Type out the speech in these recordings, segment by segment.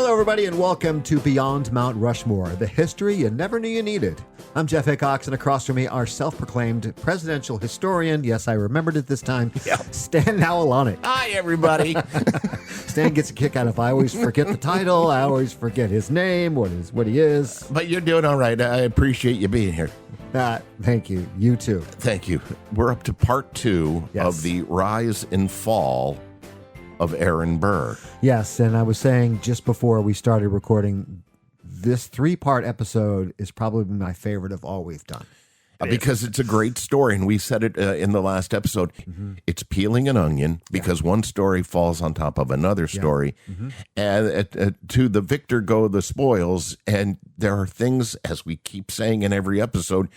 Hello, everybody, and welcome to Beyond Mount Rushmore, the history you never knew you needed. I'm Jeff Hickcox, and across from me, our self-proclaimed presidential historian, yes, I remembered it this time, Stan Nawalaniec. Hi, everybody. Stan gets a kick out of I always forget the title, I always forget his name, what he is. But you're doing all right. I appreciate you being here. Thank you. You too. Thank you. We're up to part two of the rise and fall of Aaron Burr. Yes, and I was saying just before we started recording, this 3-part episode is probably my favorite of all we've done. Because it's a great story, and we said it in the last episode. Mm-hmm. It's peeling an onion because one story falls on top of another story, and to the victor go the spoils, and there are things, as we keep saying in every episode,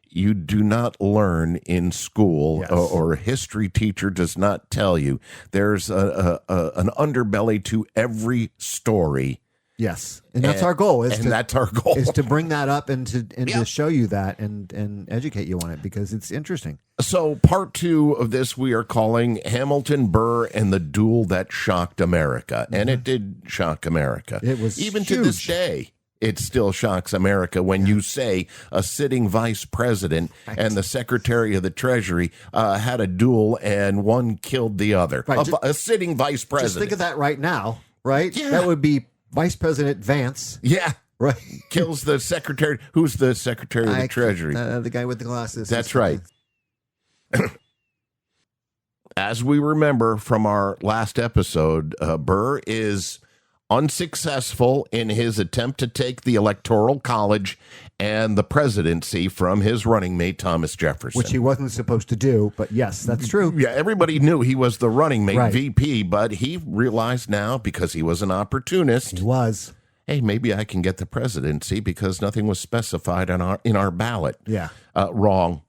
you do not learn in school, or a history teacher does not tell you. There's an underbelly to every story. Yes, and that's our goal. That's our goal is to bring that up and to show you that and educate you on it because it's interesting. So part two of this we are calling Hamilton, Burr, and the Duel That Shocked America, and it did shock America. It was even huge. To this day. It still shocks America when you say a sitting vice president and the secretary of the Treasury had a duel and one killed the other. Right. A sitting vice president. Just think of that right now, right? Yeah. That would be Vice President Vance. Yeah. Right. Kills the secretary. Who's the secretary of the Treasury? The guy with the glasses. That's right. As we remember from our last episode, Burr is unsuccessful in his attempt to take the Electoral College and the presidency from his running mate, Thomas Jefferson. Which he wasn't supposed to do, but yes, that's true. Yeah, everybody knew he was the running mate, VP, but he realized now, because he was an opportunist. He was. Hey, maybe I can get the presidency because nothing was specified in our ballot. Yeah. Wrong.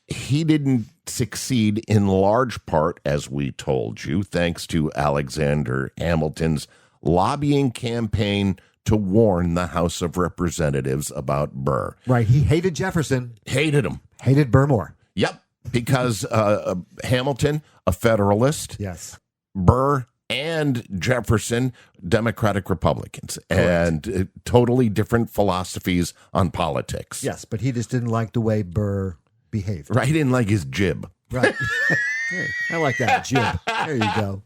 He didn't succeed in large part, as we told you, thanks to Alexander Hamilton's lobbying campaign to warn the House of Representatives about Burr. Right. He hated Jefferson. Hated him. Hated Burr more. Yep. Because Hamilton, a Federalist. Yes. Burr and Jefferson, Democratic Republicans. Correct. And totally different philosophies on politics. Yes, but he just didn't like the way Burr behaved. Right. He didn't like his jib. Right. I like that jib. There you go.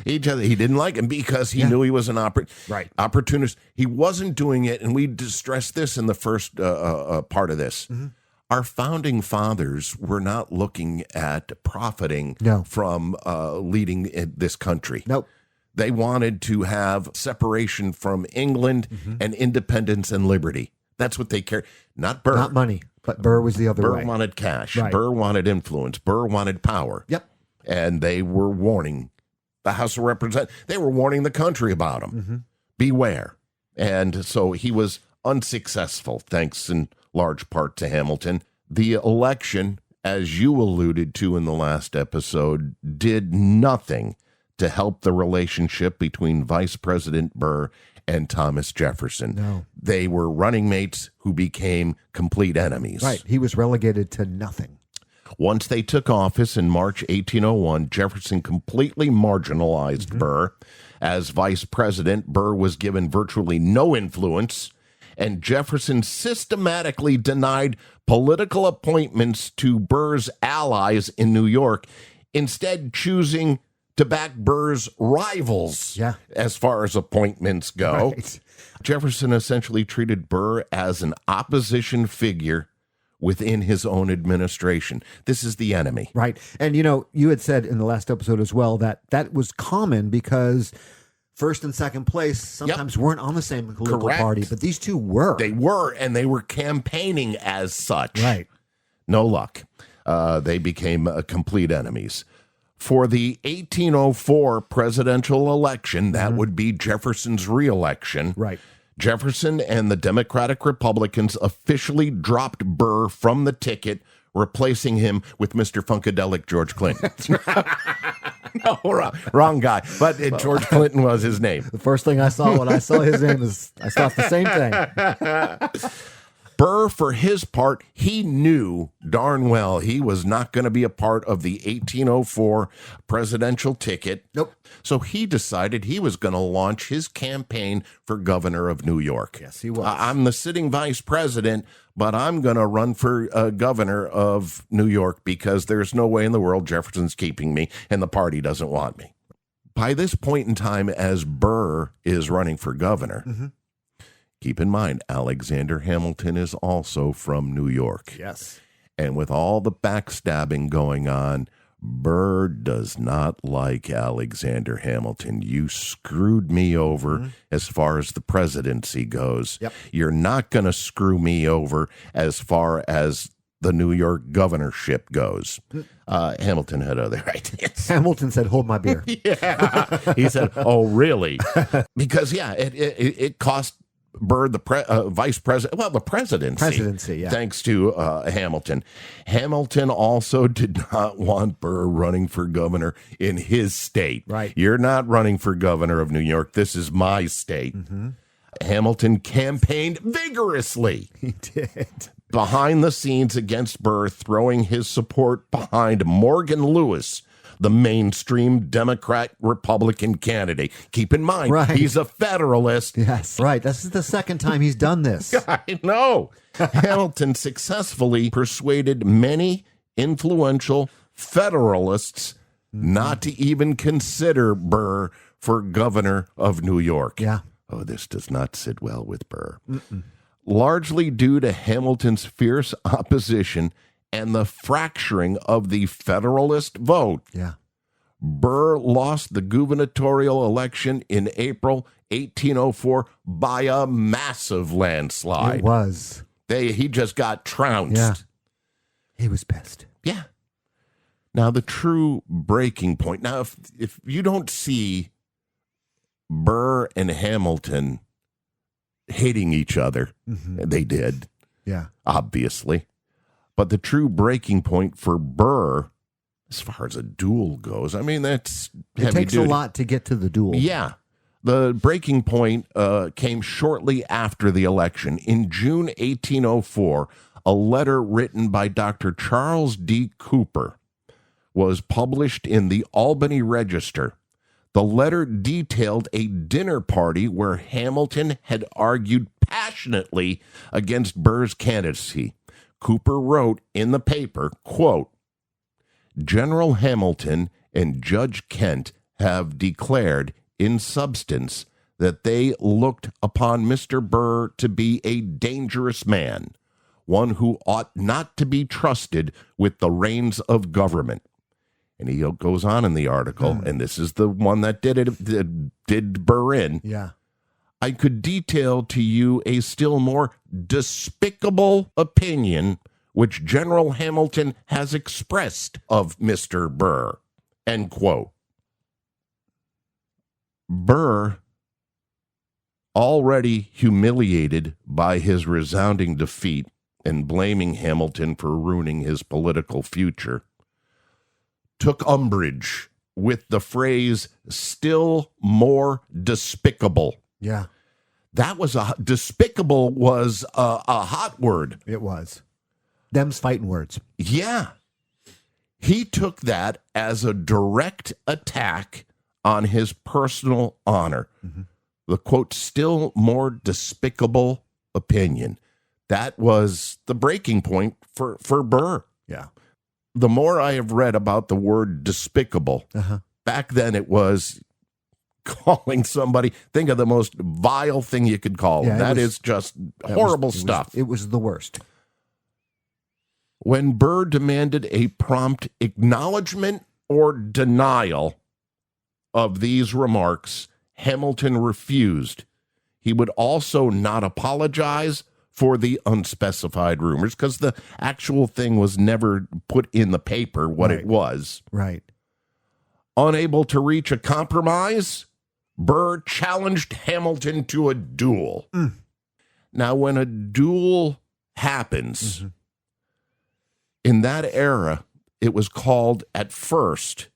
He didn't like him because he knew he was an opportunist. He wasn't doing it, and we stressed this in the first part of this. Mm-hmm. Our founding fathers were not looking at profiting from leading this country. Nope. They wanted to have separation from England and independence and liberty. That's what they cared. Not Burr. Not money, but Burr was the other way. Burr wanted cash. Right. Burr wanted influence. Burr wanted power. Yep. And they were warning the House of Representatives. They were warning the country about him. Mm-hmm. Beware. And so he was unsuccessful, thanks in large part to Hamilton. The election, as you alluded to in the last episode, did nothing to help the relationship between Vice President Burr and Thomas Jefferson. No. They were running mates who became complete enemies. Right. He was relegated to nothing. Once they took office in March 1801, Jefferson completely marginalized Burr. As vice president, Burr was given virtually no influence, and Jefferson systematically denied political appointments to Burr's allies in New York, instead choosing to back Burr's rivals as far as appointments go. Right. Jefferson essentially treated Burr as an opposition figure within his own administration. This is the enemy. Right. And, you had said in the last episode as well that was common because first and second place sometimes weren't on the same political party, but these two were. They were, and they were campaigning as such. Right. No luck. They became complete enemies. For the 1804 presidential election, that would be Jefferson's reelection. Right. Jefferson and the Democratic Republicans officially dropped Burr from the ticket, replacing him with Mr. Funkadelic George Clinton. No, wrong guy. But George Clinton was his name. The first thing I saw when I saw his name is I thought the same thing. Burr, for his part, he knew darn well he was not going to be a part of the 1804 presidential ticket. Nope. So he decided he was going to launch his campaign for governor of New York. Yes, he was. I'm the sitting vice president, but I'm going to run for governor of New York because there's no way in the world Jefferson's keeping me and the party doesn't want me. By this point in time, as Burr is running for governor, keep in mind, Alexander Hamilton is also from New York. Yes. And with all the backstabbing going on, Burr does not like Alexander Hamilton. You screwed me over as far as the presidency goes. Yep. You're not going to screw me over as far as the New York governorship goes. Hamilton had other ideas. Hamilton said, hold my beer. Yeah. He said, oh, really? Because, yeah, it cost Burr the vice president, well, the presidency, yeah. Thanks to Hamilton. Hamilton also did not want Burr running for governor in his state. Right. You're not running for governor of New York. This is my state. Hamilton campaigned vigorously. He did. Behind the scenes against Burr, throwing his support behind Morgan Lewis, the mainstream Democrat-Republican candidate. Keep in mind, he's a Federalist. Yes, right. This is the second time he's done this. I know. Hamilton successfully persuaded many influential Federalists not to even consider Burr for governor of New York. Yeah. Oh, this does not sit well with Burr. Largely due to Hamilton's fierce opposition and the fracturing of the Federalist vote. Yeah. Burr lost the gubernatorial election in April 1804 by a massive landslide. It was. He just got trounced. Yeah. He was pissed. Yeah. Now, the true breaking point. Now, if you don't see Burr and Hamilton hating each other, they did. Yeah. Obviously. But the true breaking point for Burr, as far as a duel goes, I mean, that's heavy It takes duty. a lot to get to the duel. Yeah. The breaking point came shortly after the election. In June 1804, a letter written by Dr. Charles D. Cooper was published in the Albany Register. The letter detailed a dinner party where Hamilton had argued passionately against Burr's candidacy. Cooper wrote in the paper, quote, General Hamilton and Judge Kent have declared in substance that they looked upon Mr. Burr to be a dangerous man, one who ought not to be trusted with the reins of government. And he goes on in the article, and this is the one that did Burr in. Yeah. I could detail to you a still more despicable opinion which General Hamilton has expressed of Mr. Burr. End quote. Burr, already humiliated by his resounding defeat and blaming Hamilton for ruining his political future, took umbrage with the phrase still more despicable. Yeah. That was despicable was a hot word. It was. Them's fighting words. Yeah. He took that as a direct attack on his personal honor. The quote, still more despicable opinion. That was the breaking point for Burr. Yeah. The more I have read about the word despicable, back then it was calling somebody, think of the most vile thing you could call them. That is just horrible stuff. It was the worst. When Burr demanded a prompt acknowledgement or denial of these remarks, Hamilton refused. He would also not apologize for the unspecified rumors because the actual thing was never put in the paper what it was. Right. Unable to reach a compromise, Burr challenged Hamilton to a duel. Now, when a duel happens, in that era, it was called at first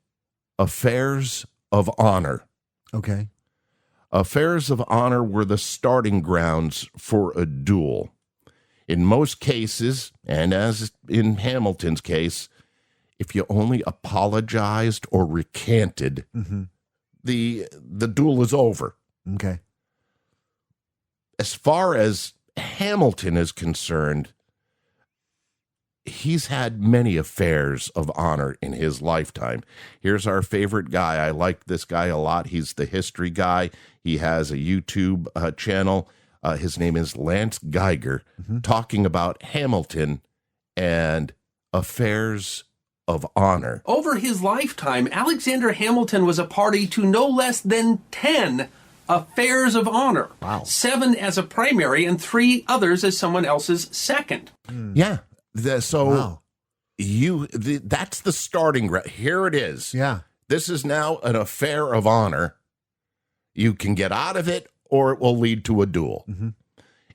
affairs of honor. Okay. Affairs of honor were the starting grounds for a duel. In most cases, and as in Hamilton's case, if you only apologized or recanted, the duel is over. Okay. As far as Hamilton is concerned, he's had many affairs of honor in his lifetime. Here's our favorite guy. I like this guy a lot. He's the history guy. He has a YouTube channel. His name is Lance Geiger, talking about Hamilton and affairs of honor. Over his lifetime, Alexander Hamilton was a party to no less than 10 affairs of honor. Wow. 7 as a primary and 3 others as someone else's second. Yeah. That's the starting ground. Here it is. Yeah. This is now an affair of honor. You can get out of it, or it will lead to a duel.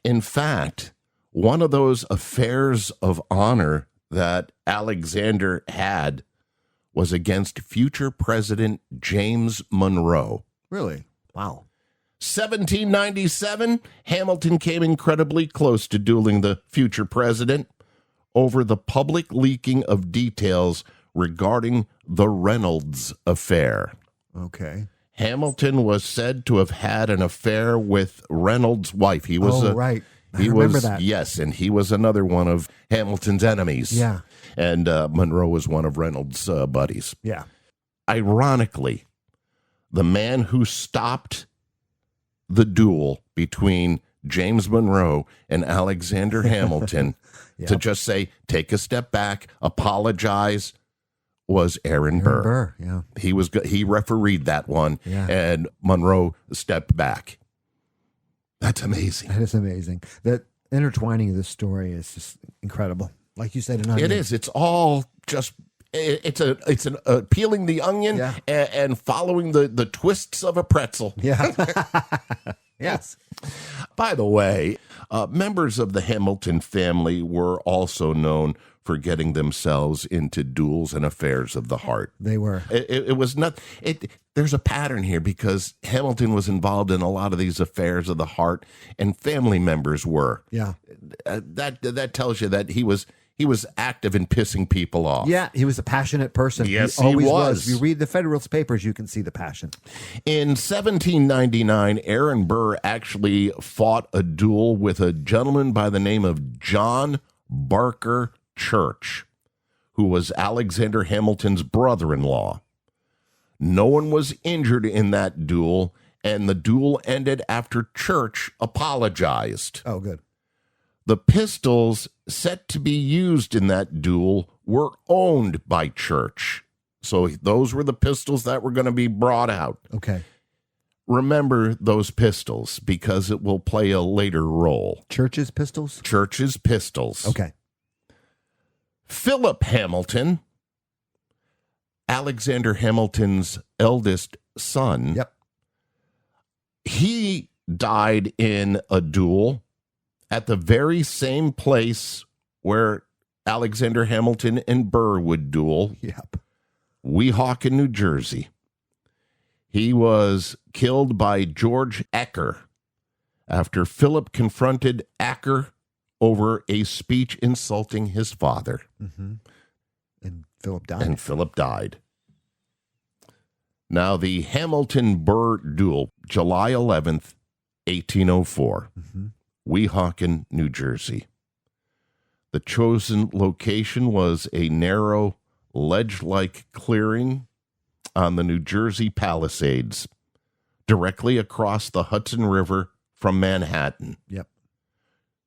In fact, one of those affairs of honor that Alexander had was against future President James Monroe. Really? Wow. 1797, Hamilton came incredibly close to dueling the future president over the public leaking of details regarding the Reynolds affair. Okay. Hamilton was said to have had an affair with Reynolds' wife. He was right. I remember that. Yes, and he was another one of Hamilton's enemies. Yeah. And Monroe was one of Reynolds' buddies. Yeah. Ironically, the man who stopped the duel between James Monroe and Alexander Hamilton to just say, take a step back, apologize, was Aaron Burr. Yeah. He refereed that one, and Monroe stepped back. That's amazing. That is amazing. That intertwining of this story is just incredible. Like you said, an onion. It is. It's all just. It's an peeling the onion and following the twists of a pretzel. Yeah. Yes. By the way, members of the Hamilton family were also known for getting themselves into duels and affairs of the heart. They were. It was not. There's a pattern here because Hamilton was involved in a lot of these affairs of the heart, and family members were. Yeah. That tells you that he was active in pissing people off. Yeah, he was a passionate person. Yes, he always he was. If you read the Federalist Papers, you can see the passion. In 1799, Aaron Burr actually fought a duel with a gentleman by the name of John Barker Church, who was Alexander Hamilton's brother-in-law. No one was injured in that duel, and the duel ended after Church apologized. Oh, good. The pistols set to be used in that duel were owned by Church. So those were the pistols that were going to be brought out. Okay. Remember those pistols because it will play a later role. Church's pistols? Church's pistols. Okay. Philip Hamilton, Alexander Hamilton's eldest son. Yep. He died in a duel at the very same place where Alexander Hamilton and Burr would duel. Yep. Weehawken, New Jersey. He was killed by George Ecker after Philip confronted Ecker over a speech insulting his father. Mm-hmm. And Philip died. And Philip died. Now, the Hamilton-Burr duel, July 11th, 1804. Mm-hmm. Weehawken, New Jersey. The chosen location was a narrow, ledge-like clearing on the New Jersey Palisades, directly across the Hudson River from Manhattan. Yep.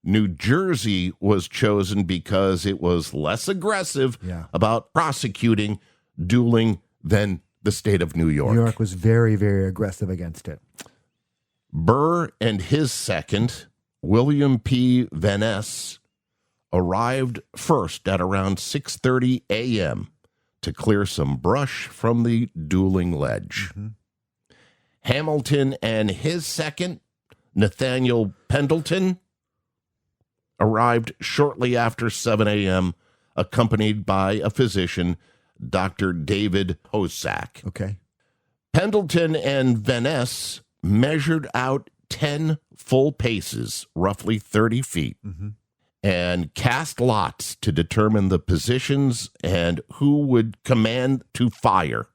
New Jersey was chosen because it was less aggressive about prosecuting dueling than the state of New York. New York was very, very aggressive against it. Burr and his second, William P. Van Ness, arrived first at around 6:30 a.m. to clear some brush from the dueling ledge. Mm-hmm. Hamilton and his second, Nathaniel Pendleton, arrived shortly after 7 a.m., accompanied by a physician, Dr. David Hosack. Okay. Pendleton and Van Ness measured out 10 full paces, roughly 30 feet, and cast lots to determine the positions and who would command to fire.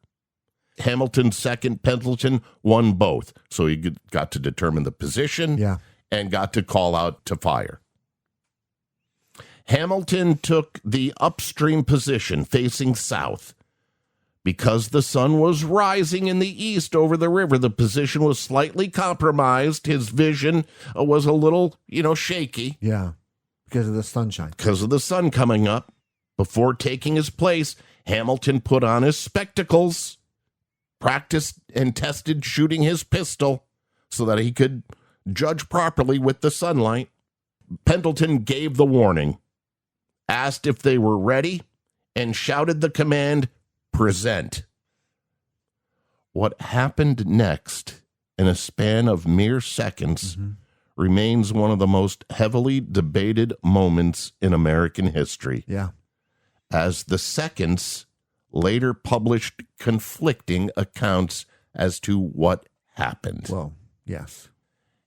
Hamilton second, Pendleton won both. So he got to determine the position and got to call out to fire. Hamilton took the upstream position facing south. Because the sun was rising in the east over the river, the position was slightly compromised. His vision was a little, shaky. Yeah, because of the sunshine. Because of the sun coming up. Before taking his place, Hamilton put on his spectacles, practiced and tested shooting his pistol so that he could judge properly with the sunlight. Pendleton gave the warning, asked if they were ready, and shouted the command, "Present." What happened next, in a span of mere seconds, remains one of the most heavily debated moments in American history. Yeah. As the seconds later published conflicting accounts as to what happened. Well, yes.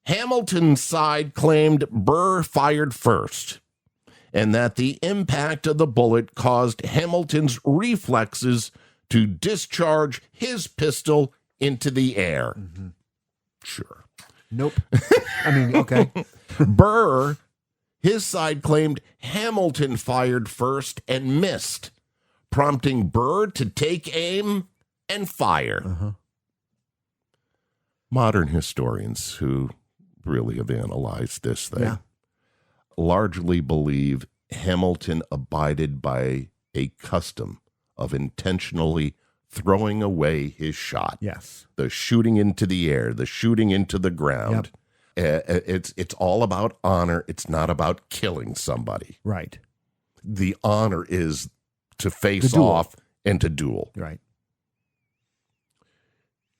Hamilton's side claimed Burr fired first, and that the impact of the bullet caused Hamilton's reflexes to discharge his pistol into the air. Sure. Nope. I mean, okay. Burr, his side claimed Hamilton fired first and missed, prompting Burr to take aim and fire. Modern historians who really have analyzed this thing largely believe Hamilton abided by a custom of intentionally throwing away his shot. Yes. The shooting into the air, the shooting into the ground. It's all about honor. It's not about killing somebody. Right. The honor is to face off and to duel. Right.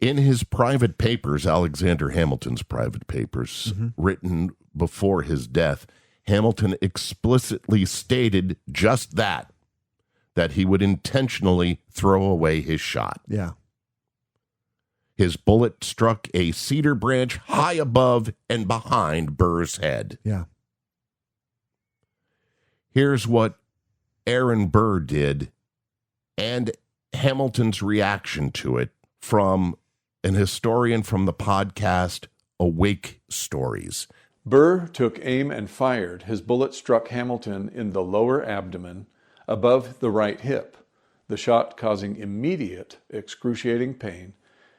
In his private papers, Alexander Hamilton's private papers, written before his death, Hamilton explicitly stated just that he would intentionally throw away his shot. Yeah. His bullet struck a cedar branch high above and behind Burr's head. Yeah. Here's what Aaron Burr did and Hamilton's reaction to it from an historian from the podcast Awake Stories. Burr took aim and fired. His bullet struck Hamilton in the lower abdomen above the right hip, the shot causing immediate excruciating pain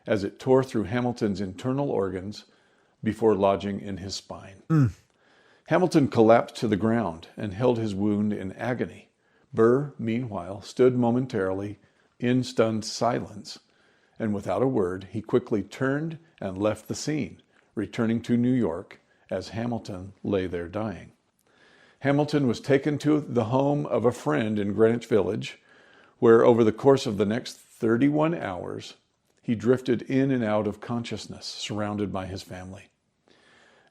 as it tore through Hamilton's internal organs before lodging in his spine. Hamilton collapsed to the ground and held his wound in agony. Burr, meanwhile, stood momentarily in stunned silence, and without a word, he quickly turned and left the scene, returning to New York as Hamilton lay there dying. Hamilton was taken to the home of a friend in Greenwich Village, where over the course of the next 31 hours, he drifted in and out of consciousness, surrounded by his family.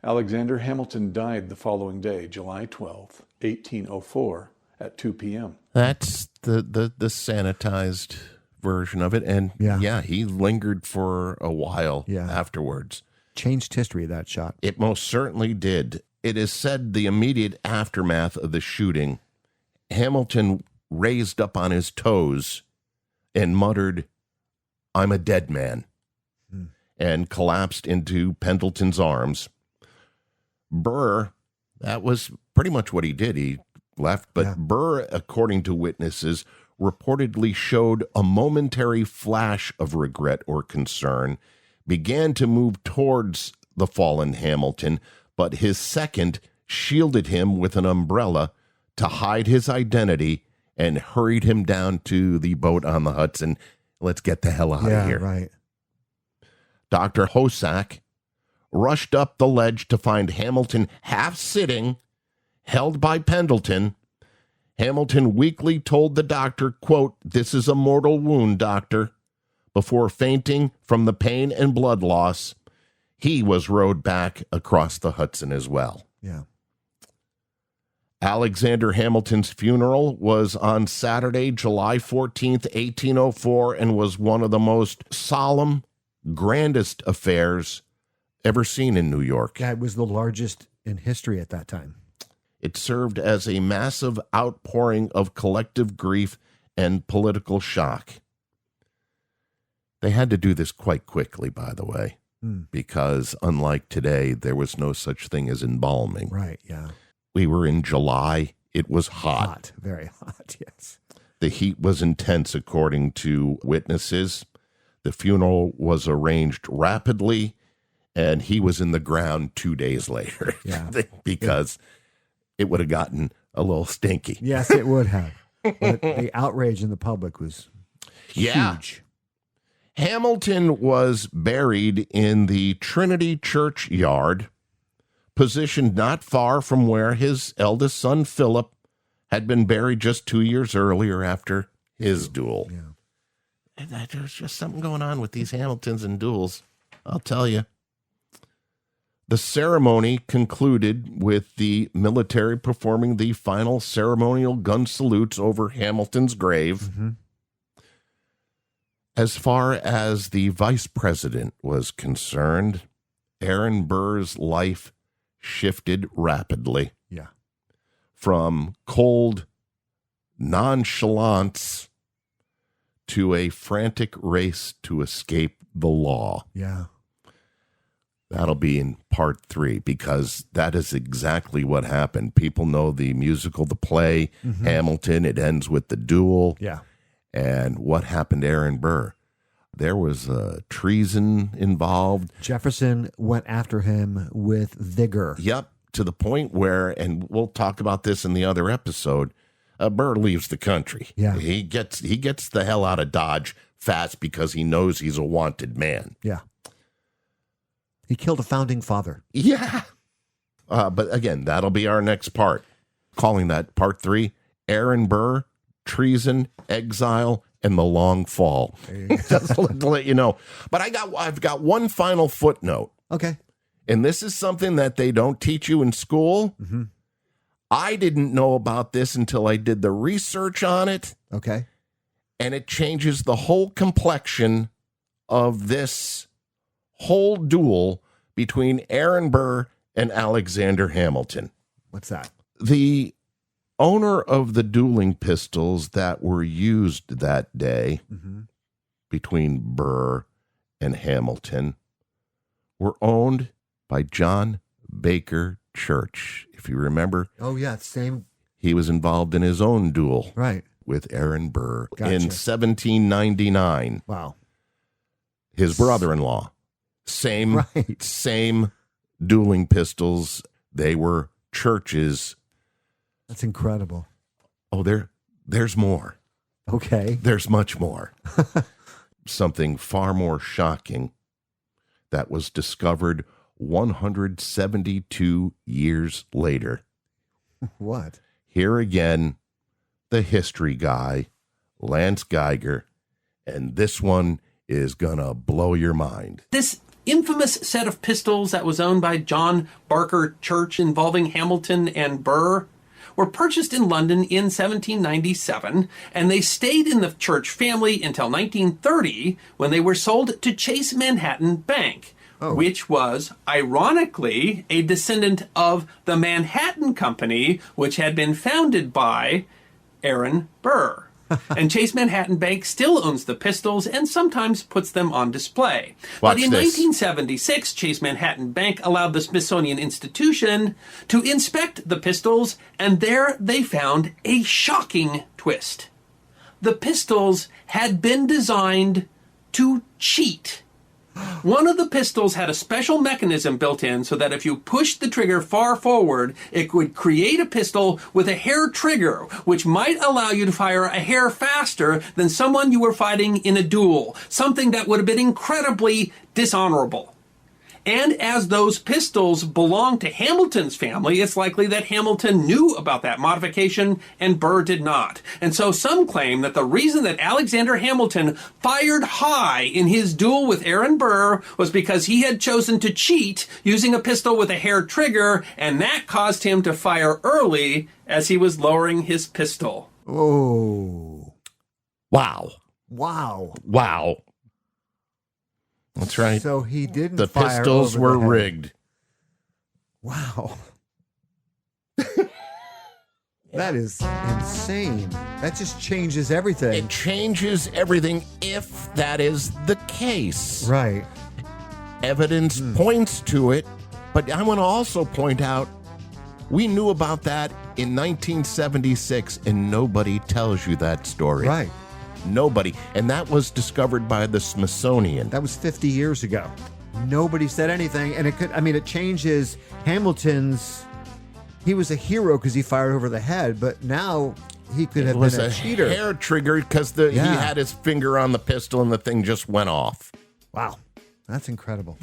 Alexander Hamilton died the following day, July 12th, 1804, at 2 p.m. That's the sanitized version of it. And he lingered for a while afterwards. Changed history, that shot. It most certainly did. It is said the immediate aftermath of the shooting, Hamilton raised up on his toes and muttered, "I'm a dead man," and collapsed into Pendleton's arms. Burr, that was pretty much what he did. He left, but Burr, according to witnesses, reportedly showed a momentary flash of regret or concern, began to move towards the fallen Hamilton, but his second shielded him with an umbrella to hide his identity and hurried him down to the boat on the Hudson. Let's get the hell out of here. Right. Dr. Hosack rushed up the ledge to find Hamilton half sitting, held by Pendleton. Hamilton weakly told the doctor, quote, "This is a mortal wound, doctor," before fainting from the pain and blood loss. He was rowed back across the Hudson as well. Yeah. Alexander Hamilton's funeral was on Saturday, July 14th, 1804, and was one of the most solemn, grandest affairs ever seen in New York. Yeah, it was the largest in history at that time. It served as a massive outpouring of collective grief and political shock. They had to do this quite quickly, by the way, because unlike today, there was no such thing as embalming. Right, yeah. We were in July. It was hot. Very hot, yes. The heat was intense, according to witnesses. The funeral was arranged rapidly, and he was in the ground 2 days later. Yeah. Because it would have gotten a little stinky. Yes, it would have. But the outrage in the public was huge. Hamilton was buried in the Trinity Churchyard, positioned not far from where his eldest son, Philip, had been buried just 2 years earlier after his duel. Yeah. And there's just something going on with these Hamiltons and duels, I'll tell you. The ceremony concluded with the military performing the final ceremonial gun salutes over Hamilton's grave. Mm-hmm. As far as the vice president was concerned, Aaron Burr's life shifted rapidly. Yeah. From cold nonchalance to a frantic race to escape the law. Yeah. That'll be in part 3, because that is exactly what happened. People know the musical, the play, Hamilton. It ends with the duel. Yeah. And what happened to Aaron Burr? There was treason involved. Jefferson went after him with vigor. Yep, to the point where, and we'll talk about this in the other episode, Burr leaves the country. Yeah. He gets the hell out of Dodge fast because he knows he's a wanted man. Yeah. He killed a founding father. Yeah. But again, that'll be our next part. Calling that part 3, Aaron Burr, treason, exile, and the long fall. Just to let you know. But I've got one final footnote. Okay. And this is something that they don't teach you in school. Mm-hmm. I didn't know about this until I did the research on it. Okay. And it changes the whole complexion of this whole duel between Aaron Burr and Alexander Hamilton. What's that? The owner of the dueling pistols that were used that day between Burr and Hamilton were owned by John Baker Church. If you remember. Oh, yeah. Same. He was involved in his own duel with Aaron Burr in 1799. Wow. His brother-in-law. Same dueling pistols. They were Church's. That's incredible. Oh, there's more. Okay. There's much more. Something far more shocking that was discovered 172 years later. What? Here again, the history guy, Lance Geiger, and this one is gonna blow your mind. This infamous set of pistols that was owned by John Barker Church involving Hamilton and Burr were purchased in London in 1797, and they stayed in the Church family until 1930, when they were sold to Chase Manhattan Bank, which was, ironically, a descendant of the Manhattan Company, which had been founded by Aaron Burr. And Chase Manhattan Bank still owns the pistols and sometimes puts them on display. But in 1976, Chase Manhattan Bank allowed the Smithsonian Institution to inspect the pistols, and there they found a shocking twist. The pistols had been designed to cheat. One of the pistols had a special mechanism built in so that if you pushed the trigger far forward, it would create a pistol with a hair trigger, which might allow you to fire a hair faster than someone you were fighting in a duel, something that would have been incredibly dishonorable. And as those pistols belonged to Hamilton's family, it's likely that Hamilton knew about that modification and Burr did not. And so some claim that the reason that Alexander Hamilton fired high in his duel with Aaron Burr was because he had chosen to cheat using a pistol with a hair trigger, and that caused him to fire early as he was lowering his pistol. Oh. Wow. Wow. Wow. That's right. So he didn't The fire pistols over were the head. rigged. Wow. That is insane. That just changes everything. It changes everything if that is the case. Right. Evidence points to it, but I want to also point out we knew about that in 1976, and nobody tells you that story. Right. Nobody. And that was discovered by the Smithsonian. That was 50 years ago. Nobody said anything, and it changes Hamilton's. He was a hero because he fired over the head, but now he could have been a cheater. It was a hair trigger because he had his finger on the pistol and the thing just went off. Wow. That's incredible.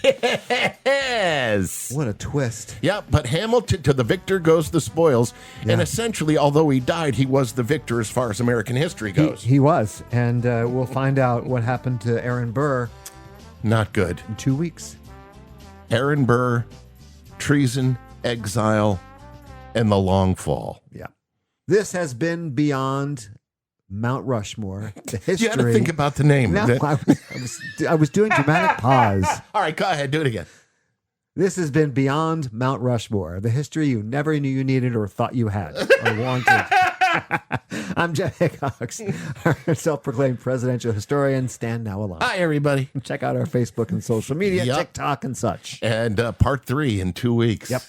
Yes. What a twist. Yeah, but Hamilton, to the victor goes the spoils. Yeah. And essentially, although he died, he was the victor as far as American history goes. He was. And we'll find out what happened to Aaron Burr Not good. in 2 weeks. Aaron Burr, treason, exile, and the long fall. Yeah. This has been Beyond Mount Rushmore. The history. You had to think about the name. No, I was doing dramatic pause. All right, go ahead. Do it again. This has been Beyond Mount Rushmore, the history you never knew you needed or thought you had or wanted. I'm Jeff Hickcox, our self-proclaimed presidential historian, Stan Nawalaniec. Hi, everybody. Check out our Facebook and social media, Yep. TikTok and such. And part 3 in 2 weeks. Yep.